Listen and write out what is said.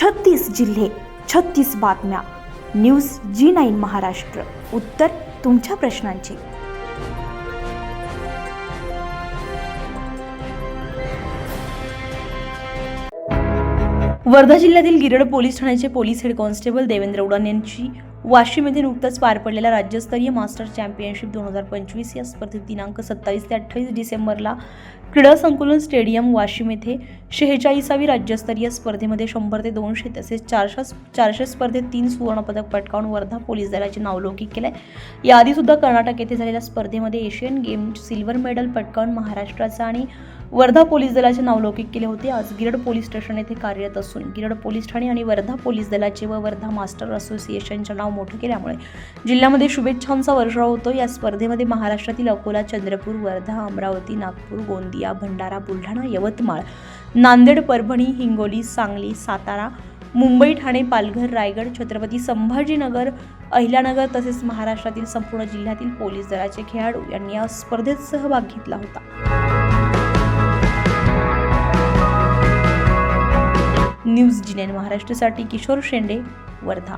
36 जिल्हे, 36 बातम्या. News G9 Maharashtra. उत्तर तुमच्या प्रश्नांची. वर्धा जिल्ह्यातील गिरड पोलीस ठाण्याचे पोलीस हेड कॉन्स्टेबल देवेंद्र उडान यांची वाशिम येथे नुकताच पार पडलेल्या राज्यस्तरीय मास्टर चॅम्पियनशिप 2025 या स्पर्धेत दिनांक 27 ते 28 डिसेंबरला क्रीडा संकुलन स्टेडियम वाशिम येथे 46वी राज्यस्तरीय स्पर्धेमध्ये 100 ते 200 तसेच 400 स्पर्धेत 3 सुवर्णपदक पटकावून वर्धा पोलीस दलाचे नावलौकिक केले. याआधी सुद्धा कर्नाटक येथे झालेल्या स्पर्धेमध्ये एशियन गेम सिल्वर मेडल पटकावून महाराष्ट्राचा आणि वर्धा पोलीस दलाचे नावलौकिक केले होते. आज गिरड पोलीस स्टेशन येथे कार्यरत असून गिरड पोलीस ठाणे आणि वर्धा पोलीस दलाचे व वर्धा मास्टर असोसिएशनचे नाव मोठे केल्यामुळे जिल्ह्यामध्ये शुभेच्छांचा वर्षाव होतो. या स्पर्धेमध्ये महाराष्ट्रातील अकोला, चंद्रपूर, वर्धा, अमरावती, नागपूर, गोंदिया, भंडारा, बुलढाणा, यवतमाळ, नांदेड, परभणी, हिंगोली, सांगली, सातारा, मुंबई, ठाणे, पालघर, रायगड, छत्रपती संभाजीनगर, अहिल्यानगर तसेच महाराष्ट्रातील संपूर्ण जिल्ह्यातील पोलीस दलाचे खेळाडू यांनी या स्पर्धेत सहभाग घेतला होता. न्यूज G9 महाराष्ट्रासाठी किशोर शेंडे, वर्धा.